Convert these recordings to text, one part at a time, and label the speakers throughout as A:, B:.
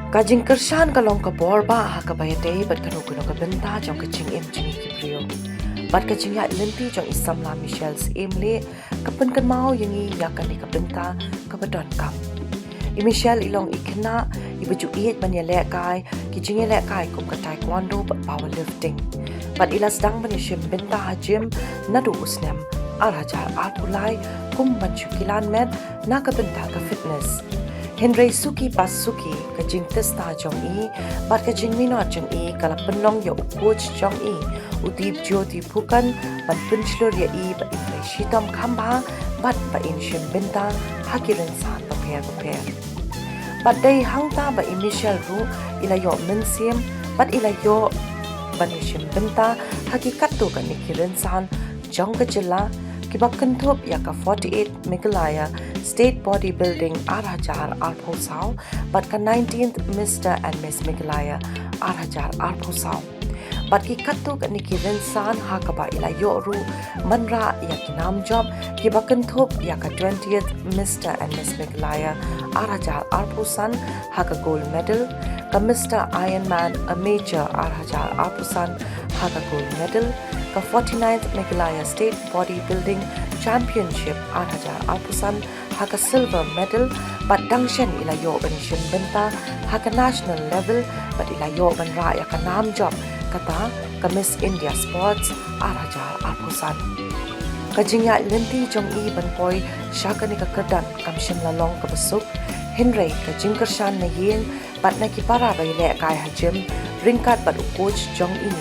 A: Kajing kershan kalong ka borba ha ka bayate bat kanu kuno ka benta jong ka jing jingi kibrio. Bat ka jing ya lenti jong Syiemlieh Michel Syiemlieh kapan kan mau yangi yakan ni ka benta ka badon kam. Michel ilong ikna ibaju iet ban ya lek kai ki jing ya lek kai kum ka taekwondo bat powerlifting. Bat ilas dang ban shim benta ha gym nadu usnem arajar apulai kum ban chukilan met na ka benta ka fitness. Henry suki pas suki ka jing testa jong i bat ka jing minot jong i kala penlong ya coach jong i utip jyoti phukan ban punchlor ya i ba in shitam khamba bat ba in shim benta hakiren san paper bat dai hangta ba in Michel ru ila yo mensiem bat ila yo ban shim benta hakikat to ka nikiren san jong ka jela kibakan thop ya ka 48 Meghalaya State Bodybuilding Arajar Arphosau but ka 19th Mr. and Miss Meghalaya Arajar Arphosau but ki katto ka nikiren san hakaba ila yoru manra ya kinam job kibakan thop ya ka 20th Mr. and Miss Meghalaya Arajar Arphosan haka gold medal ka Mr. Ironman a major Arajar Arphosan haka gold medal ka 49th Meghalaya State Bodybuilding Championship Arajar Arphosan haka silver medal but dangshen ila yo banishim benta haka national level but ila yo ban ra ya ka nam job kata ka Miss India Sports Arajar Arphosan ka jingya lenti jong i ban poi shaka ni ka kadan kam shim la long ka basuk Henry ka jingkershan na yin but na ki para bai le kai ha gym ringkat but coach jong i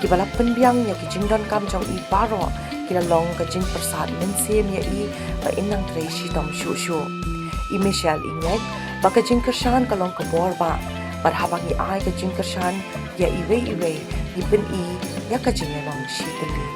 A: ki bala penbiang ya ki jingdon kam jong i baro kila long ka jing persat mensiem ya i ba inang treshi tom shu i Michel ingek ba ka jing kershan ka long ka borba but habang i ai ka jing kershan ya iwe i ben i ya ka jing long shiteli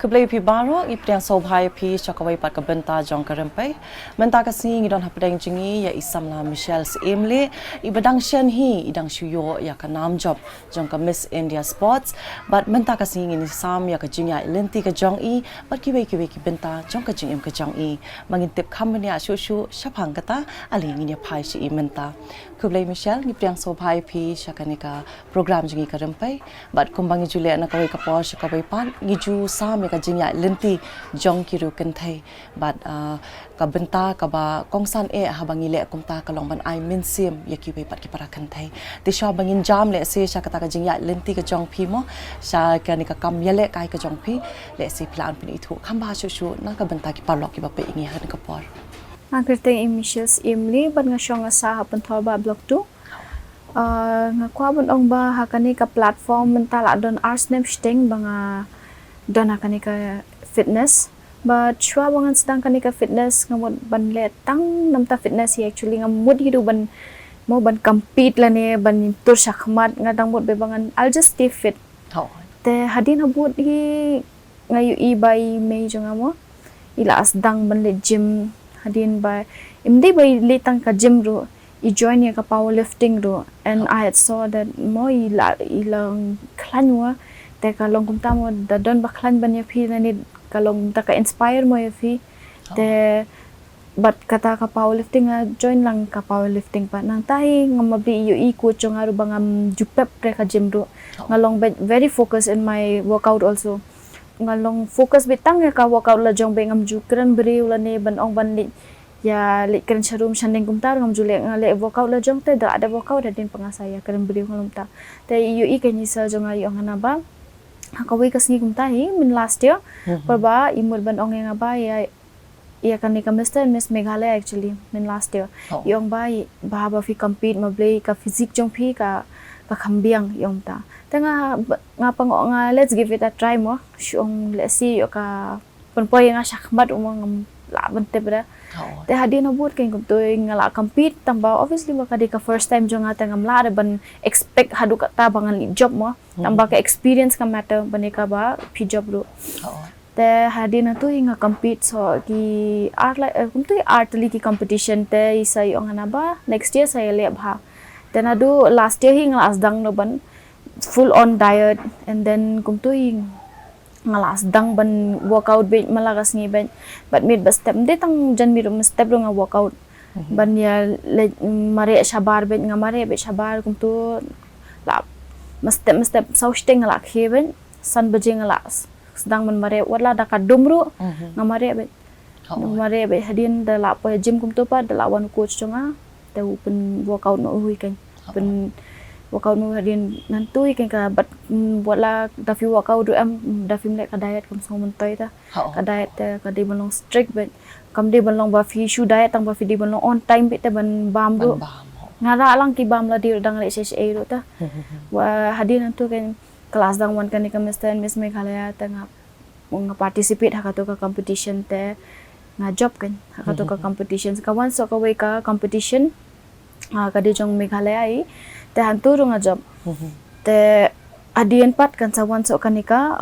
A: Keblai pi baro ipriang sobhai pi chakawai pat kabenta jong karempai menta kasing idon hapdeng jingi ya Syiemlieh Michel Syiemlieh ibadang shen hi idang shuyo ya ka nam job jong ka Miss India Sports but menta kasing ini sam ya ka jingya lenti ka jong i but kiwe ki benta jong ka jingem ka jong i mangintip company a shu shapang kata ali ngi phai shi menta Keblai Michel ipriang sobhai pi shakanika program jingi karempai but kumbangi jule na kawai ka por shakawai pat ngiju sam ka jingya lenti jong kiru kenthai but ka benta ka ba kongsan e habangi le kumta kalong ban ai minsiem yaki we pat ki para kenthai ti sha bangin jam le se sha kata ka jingya lenti ka jong phi mo sha ka ni ka kam yele kai ka jong phi le se plan pin ithu khamba shu na ka benta ki parlok ki ba pe ingi han ka por
B: Angkerteng Michel Syiemlieh ban nga shong sa hapen thorba blog 2 nga kwa ban ong ba hakani ka platform mental adon ars nem steng banga don hakani ka fitness but chwa bangan sedang kani ka fitness ngamot ban le tang namta fitness hi actually ngamut hidu ban mo ban compete la ne ban tur shakhmat ngadang bot be bangan I'll just stay fit te hadin habut hi ngayu i bai mei jongamo ila asdang ban le gym hadin by imde by letang ka gym ro I join ya ka powerlifting ro and I had saw that mo ilang klanwa te ka long kumta mo da don ba klan ban ya phi na ni ka long ta ka inspire mo ya phi te but kata ka powerlifting join lang ka powerlifting pa nang tahi ngamabli yu I coach nga ro bangam jupep pre ka gym ro ngalong very focused in my workout also ngalong focus bitang ya ka workout la jong bengam jukran brew la ne ban ong ban li ya li kren sharum shandeng kumtar ngam jule ngale workout la jong te da ada workout din pangasaya kren brew ngalom ta te yu I kanyi sa jong ayo ngana ba hakawi kasni kumta hi min last year parba imul ban ong nga ba ya kan ni ka Mr. and Miss Meghalaya actually min last year yong ba ba fi compete mablay ka physique jong phi ka ka kambiang yong ta tanga nga pango nga let's give it a try mo syong let's see yo ka penpoy nga syakmat umang laban te bra te hadi no bud ken kum toy nga la compete tamba obviously ba kadi ka first time jo nga tangam la ban expect hadu ka ta bangan job mo tamba ka experience ka matter bani ka ba pi job ro te hadi na tu nga compete so ki art like kum toy art li ki competition te isa yo nga ba next year saya le bha te na do last year hi nga asdang no ban full on diet and then kum toy ngalas dang ban workout be malagas ngi ben but mid ba step de tang jan mi rum step ro nga workout ban ya mare shabar ben nga mare be shabar kum tu la step sau steng la kheben san bajing la sedang man mare wala da ka dumru nga mare be hadin da la pa gym kum tu pa da la wan coach chunga te pen workout no hui kan pen workout nu hadin nantui kan ka bat wala da fi workout da fi lek ka diet kam song mentai ta ka diet ka di balong strict bet kam di balong ba fi shoe diet tang ba fi di balong on time bet ban bam ru ngara lang ki bam la di dang le se ro ta wa hadin nantu kan kelas dang wan kan ni kam stand miss Meghalaya ta nga participate ha ka competition te nga job kan ha ka competition ka wan so ka we ka competition ka di jong Meghalaya ai te hantu nga job te adian pat kan sawan so kanika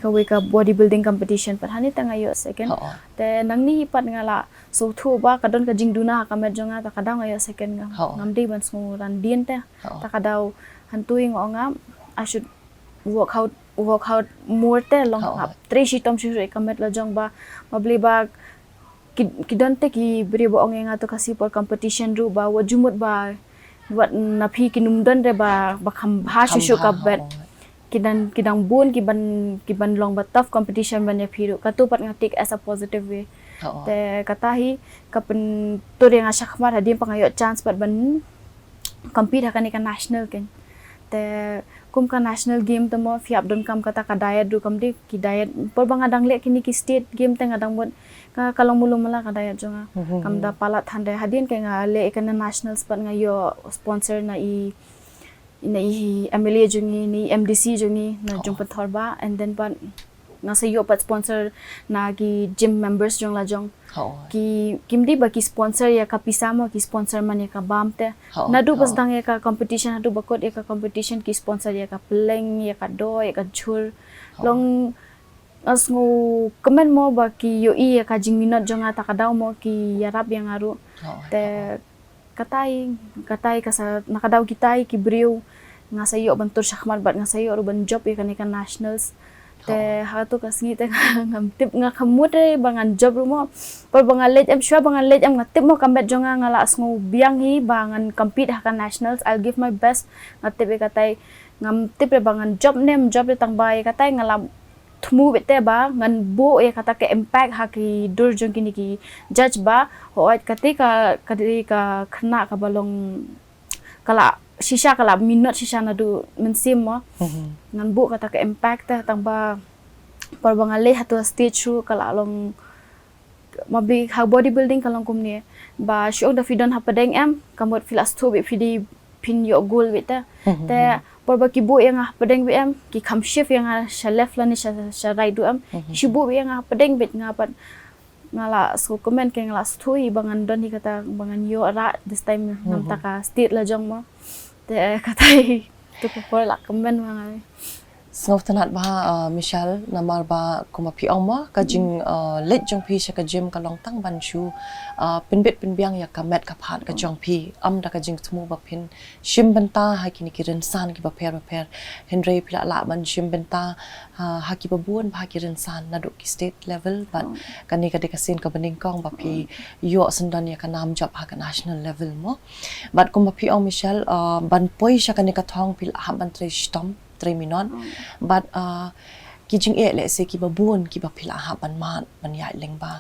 B: we ka bodybuilding competition pat hani tanga yo second te nang ni pat nga la so thu ba kadon ka jingduna ka medjo nga ta kadaw nga yo second nga ngamdi ban smu ran dien te ta kadaw hantu nga I should work out more te long up 3 shitom shuru ka met la jong ba mabli ba kidon te ki bribo ong nga to kasi for competition ru ba wajumut ba wat na phi kinumdan re ba kham bha shu ka bet kidang bun kiban long ba tough competition ban ya phiru katupat nga take as a positive way te katahi kapen turi nga shakmar hadi pangayo chance pat ban compete ka national ken te kum ka national game tamo fiap don kam kata ka diet du kam di ki diet por bang adang le kini ki state game te ngadang bot ka kalong mulung mala ka diet jonga kam da palat hande hadin ke nga le ka national spot nga yo sponsor na i MLA jongi ni MDC jongi na jumpa thorba and then pan nga sa yo pat sponsor na ki gym members jong la jong ki kimdi ba ki sponsor ya ka pisamo ki sponsor man ya ka bamte nadu bas dang ya ka competition nadu bakot ya ka competition ki sponsor ya ka pleng ya ka do ya ka chur long as ngo comment mo ba ki yo ya ka jing minot jong ata ka daw mo ki yarap yang aru te katay ka sa nakadaw kitay ki briw nga sa iyo bantur shakmar bat nga sa iyo ban job ya kanika nationals te hatu kasngi te ngam tip nga kamut bangan job mo por bangan late am sure bangan late am nga tip mo kambet jonga nga la sngu biang hi bangan compete ha ka nationals I'll give my best nga tip katay ngam tip bangan job nem job tang bay katay nga la thmu bete ba ngan bo e kata ke impact ha ki dur jong kini ki judge ba hoat katika kadika khna ka balong kala shisha kala minot shisha na du mensim mo ngan bu kata ke impact ta tang ba par bangale hatu stage ru kala long mabi ha bodybuilding kalong kumni ba syok da fidon ha padeng em kamot filas tu bi fidi pin yo goal beta te por ba ki bu yang ha padeng bi em ki kham shift yang ha sha left la ni sha right du em shibu bi yang ha padeng bit nga pat ngala so comment ke ngala stui bangan don hi kata bangan yo ara this time nam taka state la jong mo te katai tu ko la comment mangai
A: Sngof tanat ba Michel namar ba kumapi ongma ka jing let jong pi sha ka gym ka long tang ban shu pinbit pinbiang ya ka met ka phat ka jong pi da ka jing thmu ba pin shim banta ha kini ki ren san ki ba per henry pila la ban shim banta ha ki ba buan ba ki ren san na do ki state level but kani ka de ka sin ka baning kong ba pi yo sandan ya ka nam job ha ka national level mo but kumapi ong Michel ban poi sha kani ka thong pil ha ban tre stom 3 minut but kijing le se ki babun ki ba phila ha ban man ban ya leng ba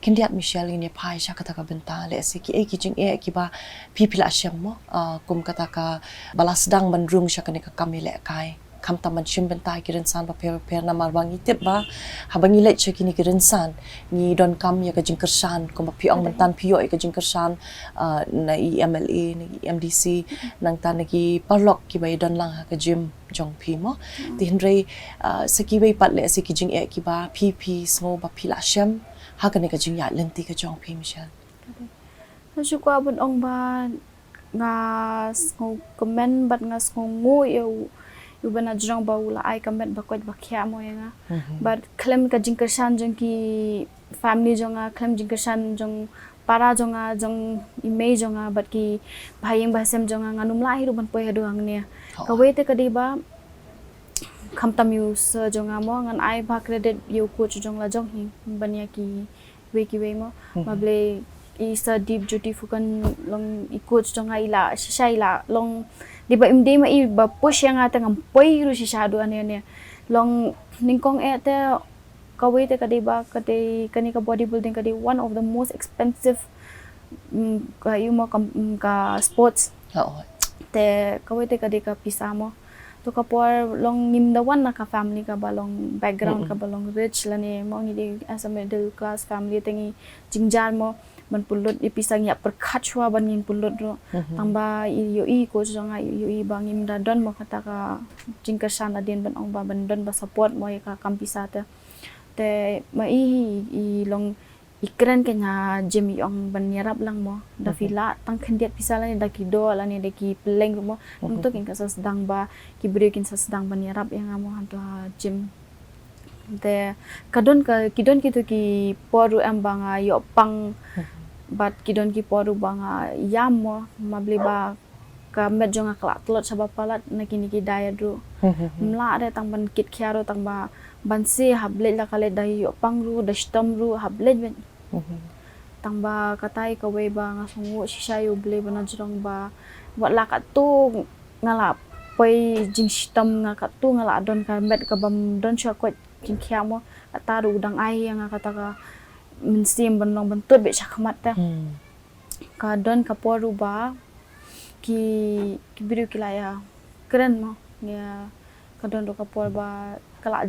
A: kindiat Michel ni phai sha kata ka benta le se ki kijing ki ba phila syam mo kum kata ka balas dang ban rung sha ka ne ka kamile kai kam taman shim bentai kirinsan ba per na marbangi tip ba habangi let cheki ni kirinsan ni don kam ya ka jingkersan ko ba piong mentan pio ka jingkersan na EMLA ni MDC nang tan ki parlok ki bai don lang ha ka gym jong pi mo ti hindre saki bai pat le saki jing e ki ba PP smo ba pila shem ha ka ni ka jing ya lenti ka jong pi Michel
B: Su kwa bun ong ba nga ngô comment bat nga ngô yêu bana jong ba ula ai comment ba kwat ba kya mo nga but klem ka jingkersan jong ki family jonga klem jingkersan jong para jonga jong image jonga but ki bhayeng basem jonga nganum la hiru ban poi hadu angnia ka wete ka di ba kham tam use jonga mo ngan ai ba credit yu coach jong la jong hi banya ki we mo mable is a deep duty fukan long i-coach jong nga ila shisha ila long di ba imde ma i ba push yang ata ngam poi ru shisha do ane long ningkong te kawai te kadi ba kadi kani ka bodybuilding kadi one of the most expensive you mo ka sports te kawai te kadi ka pisa mo to ka por long nim the one na ka family ka ba long background ka ba long rich lani mo ni di as a middle class family tingi jingjar mo man pulut ipisang ya perkachwa banin pulut ro tamba yo I ko jonga yo I bangim da don mo kata ka jingkersan adin ban ong ba ban don ba support mo ka kampisa te ma I long ikren kenya gym yong ban yarap lang mo da fila tang khendiat pisala ni da ki do la ni da ki pleng mo untuk kin ka sedang ba ki breakin sa sedang ban yarap yang mo hantu gym te kidon kitu ki poru am banga yo pang but kidon ki poru banga yam mo mabli ba ka med jonga kla tlot sabab palat na kini ki diet ru mla ada tang ban kit khyaro tang ba ban se hable la kale dai yo pang ru da stom ru hable ben tang ba katai ka we ba nga sungu shisha yo ble bana jrong ba wat la ka tu ngala poi jing stom nga ka tu ngala don ka med ka bam don sha kwat jing khyamo ataru dang ai yang kata ka mensim ban tut be chakmat ta ka don ka poru ba ki biru kilaya keren mo ya kadon do ka por ba kala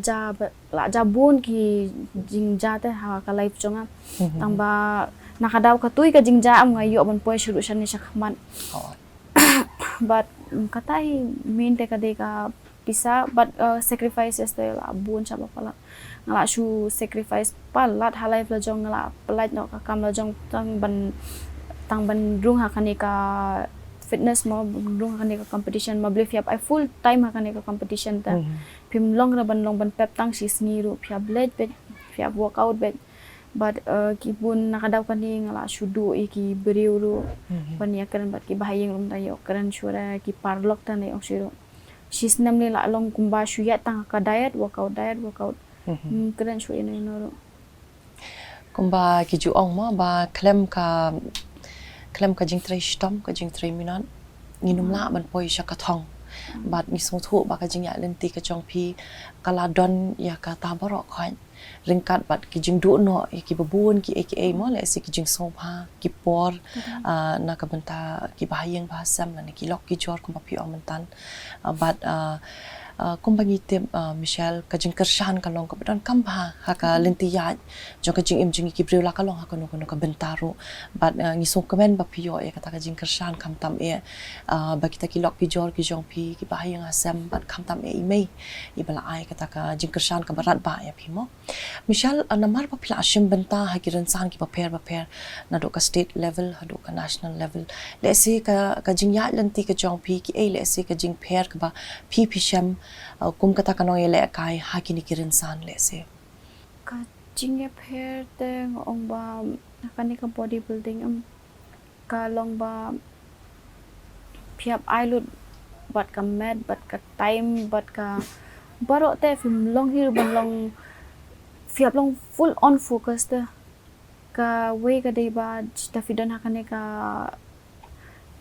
B: ja bun ki jingja te ha ka life chonga tamba nakadaw ka tuy ka jingja am ngayo ban poy shuru shan ni chakman but katai min te ka de ka pisa but sacrifices te la bun chaba pala ngala shu sacrifice palat halai la jong ngala palat no ka kam la jong tang ban rung ha kani ka fitness mo rung ha kani ka competition mo believe yap I full time ha kani ka competition ta pim long ban pep tang si sniru phya blade bet phya workout bet but ki bun nakadaw kani ngala shu du ki beriuru ban ya kan bat ki bahayeng rum ta yo kan shura ki parlok ta ne oshiro shisnam ni la long kumba shu ya tang ka diet workout keren shu ino ro
A: kumba ki ju ong mo ba klem ka jing trai stom ka jing trai minan nginum la ban poi shaka thong bat ni song thu ba ka jing ya lenti ka chong pi kala don ya ka ta baro khoi ringkat bat ki jing du no ki babun ki aka mo le si ki jing song pha ki por na ka banta ki bahayeng ba sam na ki lok ki jor kumba pi ong mentan bat kumbangi tem Michel ka jing kersan ka long ka don kamba ha ka lenti ya jo ka jing im jing ki breu la ka long ha ka no ka bentaru but ngi so komen ba pio e kata ka jing kersan kam tam e ba kita ki lok pi jor ki jong pi ki ba yang asam but kam tam e imei I bala ai kata ka jing kersan ka barat ba ya pi mo Michel namar pa pla shim benta ha ki rensan ki ba per na do ka state level ha do ka national level le se ka jing ya lenti ka jong pi ki e le se ka jing per ka ba pi sham kum kata kanong ele kai hakini kirin san lese
B: ka jinge pher te ong ba kani ka bodybuilding am ka long ba phiap ai lut bat ka med bat ka time bat ka baro te film long hir ban long phiap long full on focus te ka we ka dei ba ta fidon hakane ka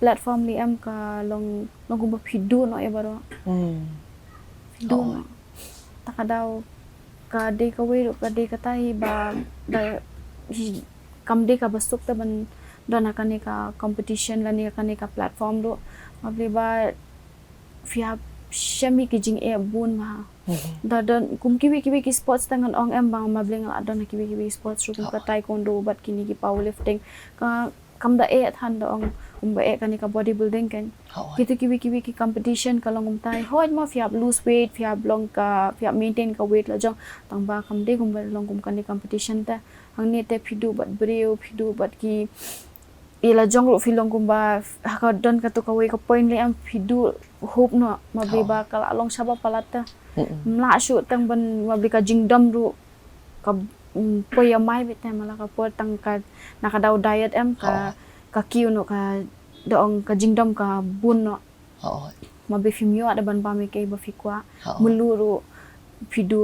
B: platform li am ka long gumba phidu no e baro do takadaw ka de ka we ka de ka tahi ba da kam de ka basuk ta ban dona kani ka competition la ni ka platform do mabli ba fia syami ki jing bun ma dan kum kiwi ki sports tangan ong em bang mabling la don kiwi sports ru kum ka taekwondo bat kini ki powerlifting ka kam da than da ong kum ba kan ka bodybuilding kan kitu kiwi ki competition ka long tai hoi ma fiap lose weight fiap long ka fiap maintain ka weight la jong tang ba kam de kum ba long kum kan competition ta hang ne te phidu bat breu phidu bat ki ila jong ru filong kum ba ka don ka to ka we ka point le am phidu hope no mabli ba kala long saba palata mla shu tang ban mabli ka jingdom ru ka poya mai bit mala ka por tang ka nakadaw diet em ka kiu no ka dong ka jingdom ka bun no mabli fimyo ada ban pa me ke ba fikwa muluru phidu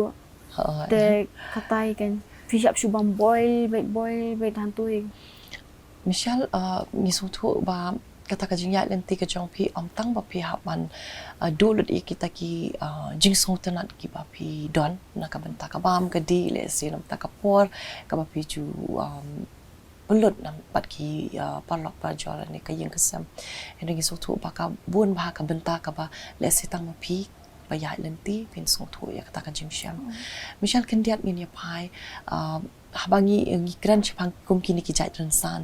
B: te katai kan fishap shubam boil bait hantui
A: Michel ngisutu ba kata ka jingyat lenti ka jong pi tang ba pi hapan dulut kita ki jingsong tenat ki ba pi don na ka benta ka bam ka di le sinam ta ka por ka ba pi ju pelut nam pat ki palok pa jol ni ka yeng kesam ene ngisutu ba ka bun ba ka benta ka ba le sitang ma pi ba ya lenti pin song tu ya kata ka jing syam Michel kendiat min ya pai habangi ngi kran chipang kum kini ki jai rensan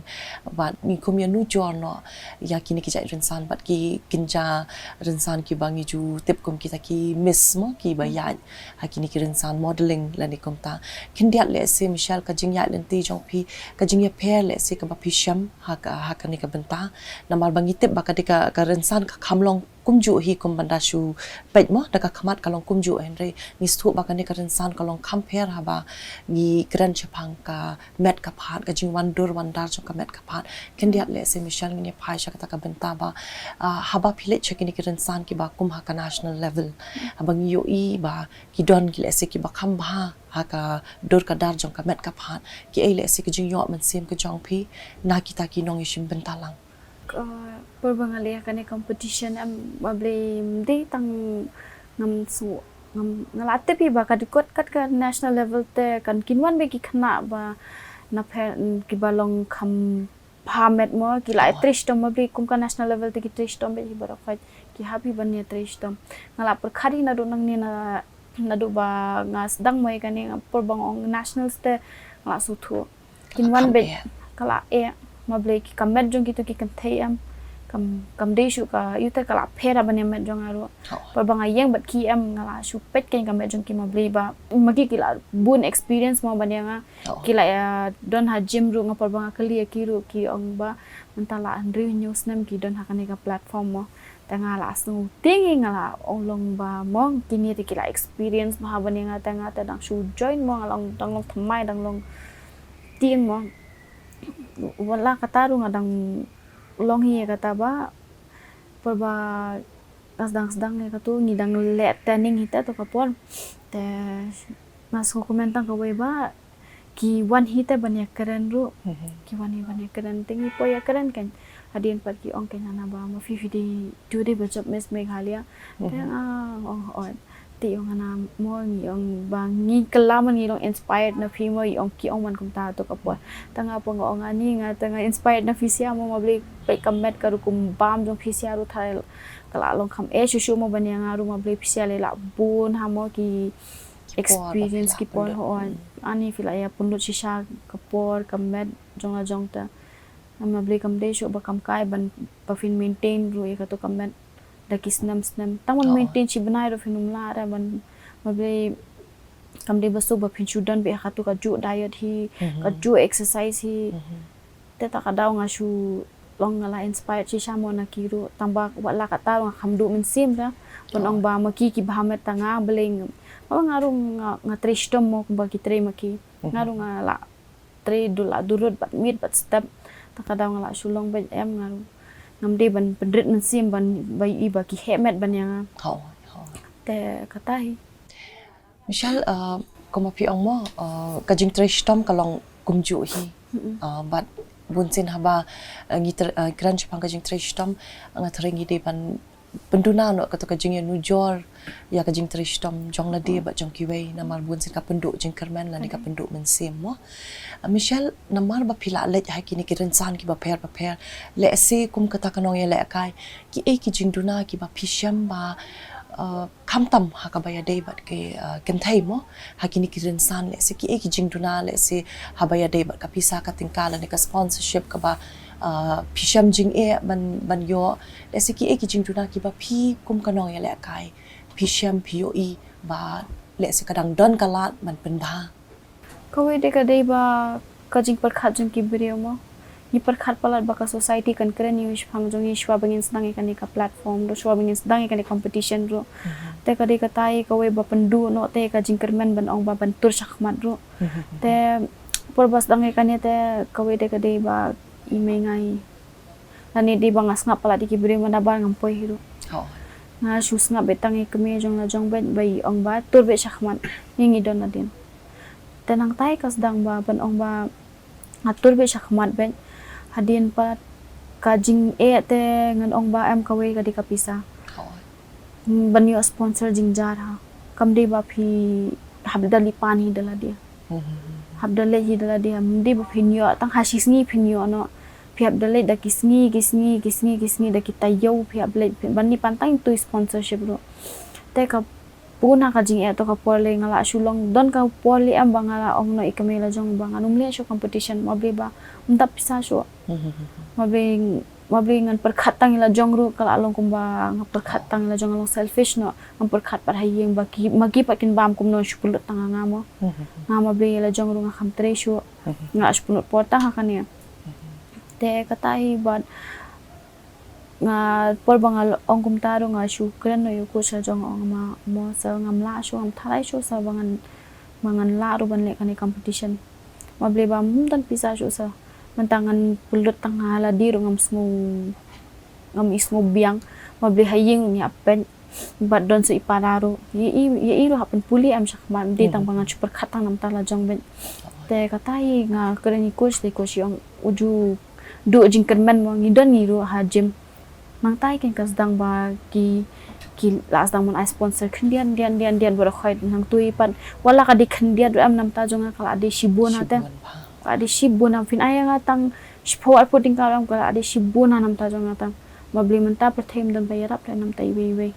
A: bat mi kum ya nu no ya kini ki jai rensan bat ki kinja rensan ki bangi ju tip kum kita ki miss mo ki bayat ha kini ki rensan modeling la ni kum ta kindiat le se Michel ka jingya lenti jong pi ka jingya pair le se ka ba pi sham ha ka ni ka benta namar bangi tip ba ka rensan ka khamlong kumju hi kum banda shu pet mo da ka khamat kalong kumju henry ni stu ba ka ni ka rensan kalong compare ha ba ni kran chapang ka met ka phat ka jing wan dur wan dar ka met ka phat ken diat le se Michel ni phai sha ka benta ba ha ba phile chekini ki rensan ki ba kum ha ka national level abang yo I ba ki don ki le se ki ba kham ba ha ka dur ka dar jong ka met ka phat ki ai le se ki jing yo man sim ka jong pi na kita ki nong ishim benta lang
B: perbangalia kan competition am mabli de tang ngam su ngam ngalate pi ba ka dikot kat ka national level te kan kinwan be ki khna ba na phe ki balong kham phamet mo ki lai tristom mabli kum ka national level te ki tristom be ba ra ki happy ban ne tristom ngala per khari na do nang ni na do ba ngas dang moi kan ni perbang ong nationals te ngala su thu kinwan be kala mabli ki kamet jong kitu ki kan thei am kam de shu ka yuta kala phera ban met jong aro perbang ayeng bat ki am ngala shu pet ken kamet jong ki mabli ba magi ki la bun experience mo ban yang ki la don ha gym ru ngapar bang kali ki ru ki ong ba mentala andri news nam ki don ha kan ka platform mo tanga la su tingi ngala ong long ba mo kini ti ki la experience ma ban yang tanga ta dang shu join mo ngalong dang long thamai dang long tin mo wala kataru ngadang long hi kata ba perba sedang ni katu ngidang let training hita to kapon te mas ko komentan ka we ba ki wan hita banyak keren ru ki wan hi banyak keren tingi po ya keren kan adin pat ki ong kenya na ba ma fi di today bajab mes meghalaya te ti ong ana mo ngi ong bang ngi kalaman ngi long inspired na fi mo ong ki ong man kum ta to kapon tanga po ong ani nga tanga inspired na fi sia mo mabli pe kamet karu kum bam jong fi sia ru thai kala long kham shushu mo ban yang ru mabli fi sia le la bun ha mo ki experience ki por on ani fi la ya pundut shisha kapor kamet jong la jong ta mabli kam de shu ba kam kai ban pa fin maintain ru ya to kamet da kisnam tamon maintain chi banai ro finum la ra ban mabli kam de basu ba fin chudan be khatu ka ju diet hi ka ju exercise hi te ta ka daw nga shu long ngala inspired chi shamo na kiru tamba wala ka taro nga khamdu min sim ra pon ong ba maki ki bhamet tanga beling ngaru nga tristom mo ba ki tre maki ngaru nga la tre dula durut bat mit bat step ta ka daw ngala shulong ba em ngaru ngamde ban pedrit min sim ban bai iba ki hemet ban yang te katahi
A: Michel kuma pi ong mo ka jing tristom kalong kumju hi bat bunsin haba ngi kran chipang ka jing tristom nga threngi de ban penduna no ka to ka jing nu jor ya ka jing tristom jong la de ba jong ki wei namar bunsin ka pendu jing kerman la ni ka pendu min sim mo Michel namar ba phila le ha ki ni kiran san ki ba pher le se kum kata kanong ya le kai ki e ki jing duna ki ba phisham ba kamtam hakabaya day bat ke kentai mo hakini ki rinsan le se ki eki jingduna le se habaya day bat ka pisa ka tingkala ne ka sponsorship ka ba pisham jing ban yo le se ki eki jingduna ki ba phi kum kanong ya le kai pisham POE ba le se kadang don kalat man pen ba
B: Kawai de kadai ba kajing perkhat jong ki brio mo ni perkhat palat ba ka society kan keren use phang jong ishwa bangin sedang ikan ka platform do shwa bangin sedang ikan competition ro te kadai katai kawai ba pendu no te kajing kermen ban ong ba ban tur shakmat ro te perbas dang ikan te kawai de kadai ba imengai nani di bangas ngap palat ki brio mana ba ngampoi hiro nga shus ngap betang ikme jong la jong ben bai ong ba tur be shakmat ngi don na din tenang tai kas dang ba ban ong ba ngatur be shakmat ben hadin pat kajing te ngan ong ba am kawai ka di kapisa ban yo sponsor jingjar ha kam de ba phi habdali pani dala dia habdale hi dala dia mdi ba phi nyo tang hasis ni phi nyo no phi habdale da kisni da kitayo phi habdale ban ni pantang tu sponsorship ro te ka puna ka jing to ka pole ngala sulong don ka pole am bangala ong no ikamela jong bang anumle sho competition mabli ba untap pisa sho mabli ngan perkhatang ila jong ru kala along kumba nga perkhatang ila jong along selfish no ang perkhat par hayeng baki magi pakin bam kum no shupulut tanga nga mo nga mabli ila jong ru nga kamtre sho nga shupulut porta ha kanya te katai bad nga por bangal ong kumtaro nga shukran no yuko sa jong ong ma mo sa ngamla sho am thalai sho sa mangan la ro ban le kani competition mable ba muntan pisa sho sa mantangan pulut tang hala diro ngam ismo biang mable hayeng ni apen bad don sa ipararo ye iro hapen puli am shakman di tang bangan super khatang nam tala jong ben te katai nga kerani coach yung uju do jingkerman mo ngidon ngiro ha gym mang tai ken kas dang ba ki las dang mon ai sponsor khendian dian bor khoi nang tui pan wala ka di khendian am nam ta jonga kala ade shibona ta ade shibona fin aya nga tang shpo ar puting kalam kala ade shibona nam ta jonga tang mabli menta perthem dan bayarap la nam tai we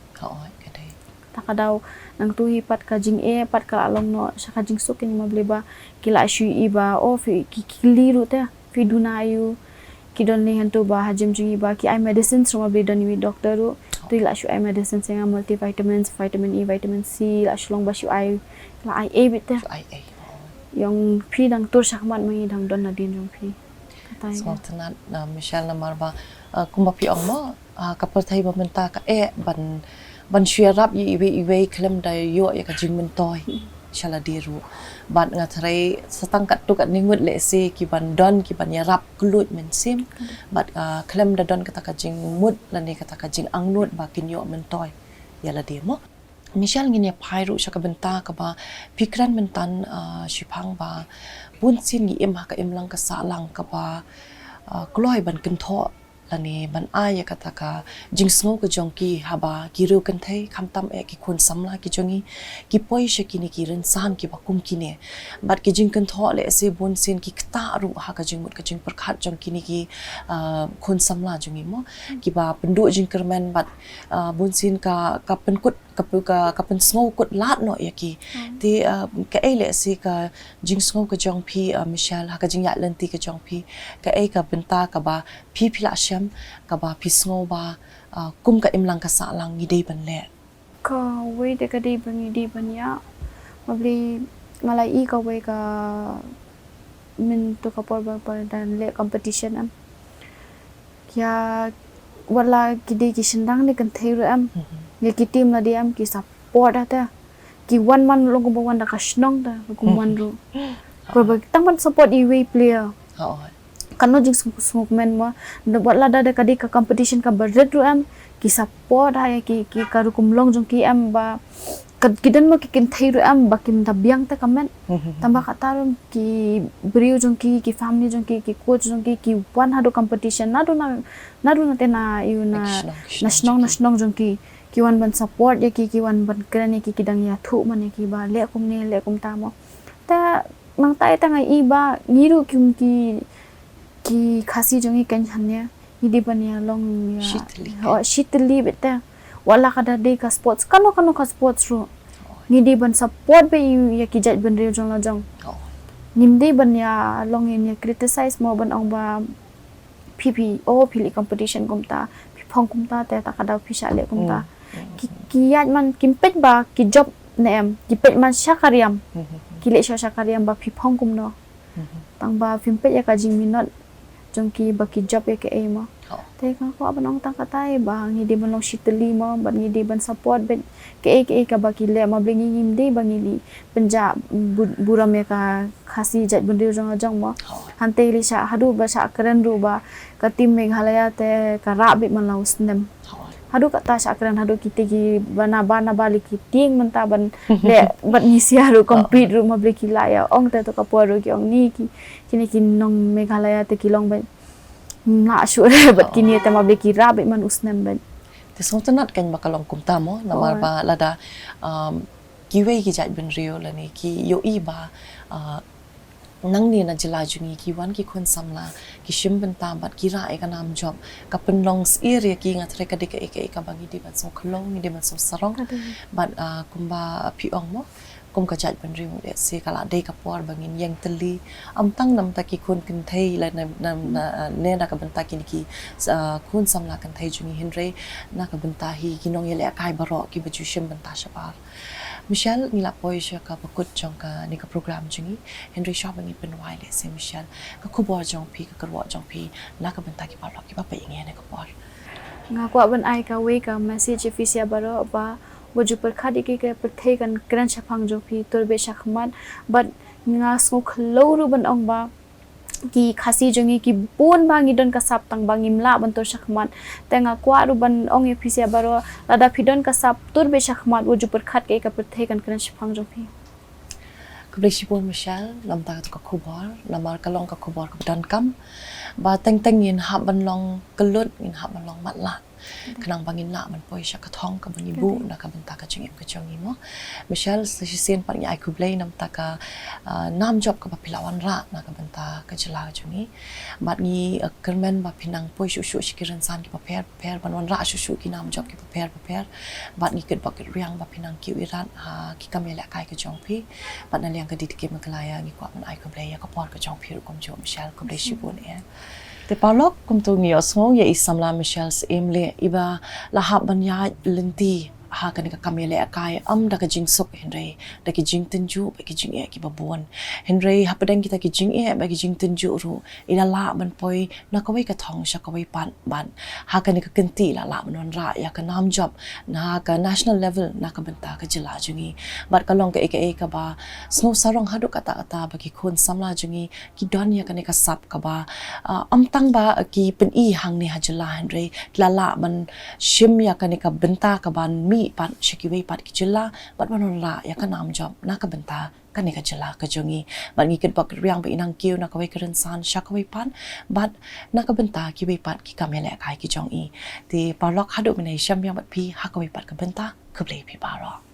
B: ta kadaw nang tui pat ka jing pat kala long no sa ka jing sukin mabli ba kila shu iba o fi kiliru ta fi dunayu kidon ni hantu ba hajim jungi ba ki ai medicines from be done with doctor ru tu la shu ai medicines nga multivitamins vitamin E vitamin C la shlong ba shu ai la ai a bit yung phi dang tur shakmat mai dang don na din yung phi
A: so tanat na Michel na marba kumba pi ong mo kapal thai ba menta ka ban shirap yi iwe klem da yo ya ka jing mentoy shala diru ban nga thrai satangkat tu kat ningut le se ki ban don ki ban yarap kulut men sim bat klem da don kata ka jing mut la ni kata ka jing angnut ba kin yo mentoy yala di mo Michel ngin ya phairu sha ka benta ka ba pikran mentan shipang ba bun sin gi em ha ka em lang ka sa lang ka ba kloi ban kin tho lani ban aya kata ka jingsngo ka jongki haba kiru kan thai khamtam ki khun samla ki jongi ki poi shakini ki ren san ki bakum kine bat ki jing kan tho le se bon sin ki kta ru ha ka jingmut ka jing perkhat jongki ni ki khun samla jongi mo ki ba pendu jing kermen bat bon sin ka penkut ka pen sngo kut lat no yaki ti ka ele si ka jing sngo ka jong phi Michel ha ka jing ya lenti ka jong phi ka ka benta ka ba phi phila sham ka ba phi sngo ba kum ka imlang ka sa lang ngidei ban le
B: ka we de ka dei bangi di ban ya mabli malai ka we ka min to ka por ba dan le competition am kya wala gidi ki sindang ni kan theiru am ni ki team la diam ki support ata ki one man long ko wan da ka snong da ko man ru ko ba tang man support iwe player kanu jing smoke man mo wala da ka di ka competition ka budget ru am ki support ha ki ka ru kum long jong ki am ba kidan mo ki kin theiru am ba kim da biang ta kamen tamba ka tarum ki brio jong ki family jong ki coach jong ki one ha do competition na do na te na yu na snong jong ki wan ban support ya ki wan ban kran ki dang ya thu man ki ba le kum ta mo ta mang tai ta ngai iba ngiru kim ki khasi jong kan hanya idi ban ya long ya shitli beta wala kada day ka sports kano ka sports ro ngidi ban support be ya ki jaj ban rio jong la jong nimdi ban ya long in ya criticize mo ban ong ba PPO pili competition kumta pipong kumta te ta kada pisa le kumta ki yat man kimpet ba ki job nem ki pet man syakariam ki le syakariam ba pipong kumno tang ba pimpet ya ka jing minot jong ki ba ki job ya ke e mo te ka ko ban ong tang katay ba ngidi ban long shiteli mo ban ngidi ban support ben ke ka ba ki le ma bling ngimdi ba ngili penja buram ya ka khasi jat ban rio jong jong mo hante li sha hadu ba sha keren ru ba ka tim Meghalaya te ka ra bit man laus nem hadu ka ta sha keren hadu kite ki bana bali ki ting menta ban le ban ngisi haru compete ru ma bli ki la ya ong te to ka poru ki ong ni ki kini ki nong Meghalaya te ki long ben na sure bat kini te ma bli ki ra bit man usnem ben
A: te song tanat kan bakalong kumta mo namar ba lada kiwe ki jat ban rio la ni ki yo i ba nang ni na jela jungi ki wan ki khon samla ki shim ban tam bat ki ra e ka nam job ka pen long area ki nga thre ka de ka bangi di ban so khlong ni de ban so sarong bat kumba pi ong mo kum ka jat ban rio de se kala de ka por bangin yang teli am tang nam ta ki khon kin thei la na ne na ka ban ta ki khon samla kan thei jungi hinre na ka ban ta hi ki nong yele kai baro ki baju shim ban ta shabar Michel nila poi siya ka pakut jong ka ni ka program jungi Henry Shaw bangi penwai le se Michel ka kubor jong pi ka karwa jong pi na ka banta ki palok ki pa inge ne ka por
B: nga kwa ban ai ka we ka message fisia baro ba waju per khadi ki ka perthei kan kran chapang jo pi torbe shakhman but nga sngok loru ban ong ba ki khasi jongi ki bon bangi don ka sap tang bangim la ban tor shakhman tenga kwa ru ban ong e fisia baro lada phidon ka sap torbe shakhman waju per khat ke ka perthei kan kran chapang jo pi
A: Kublesi pun Michel lam ta ka kubor namar kalong ka kubor ka dan kam ba teng in hab ban long kelut in hab ban long matla kanang bangin la man poi sha ka thong ka bani bu na ka banta ka chingim ka chongi mo Michel sen pan ai kublei nam ta ka nam job ka ba pilawan ra na ka banta ka jela chongi bat ni kermen ba pinang poi shu shikiran san ki paper ban wan ra shu ki nam job ki paper bat ni ket ba riang ba pinang ki iran ki kamela kai ka chong pi bat na liang ka dit ke Meghalaya ni kwa man ai kublei ya ka por ka chong pi ru kom jo Michel kublesi pun te palok kum tu ngi osmo ye isamla Michel Syiemlieh iba lahap banya lenti ha kan ka kamele akai da ka jing sok henry da ki jing tenju ba ki jing e ki babon henry hapadang kita ki jing e ba ki jing tenju ru ila la ban poi na ka wai ka thong sha ka wai ban ha kan ka kenti la man ra ya ka nam job na ka national level na ka banta ka jila jungi bat ka long ka ka ba snow sarong hadu kata ba ki khon samla jungi ki don ya kan ka sap ka ba tang ba ki pen i hang ni hajala henry la man shim ya kan ka banta ka ban mi pan shikiwe pat ki jila bat manon la ya ka nam job na ka banta kan ni ka jila ka jungi bat ngi ket bak riang ba inang kiu na ka wai keren san sha ka wai pan bat na ka banta ki wai pat ki kamele kai ki jong i ti parlok hadu mene sham yang bat pi ha ka wai pat ka banta kublei pi baro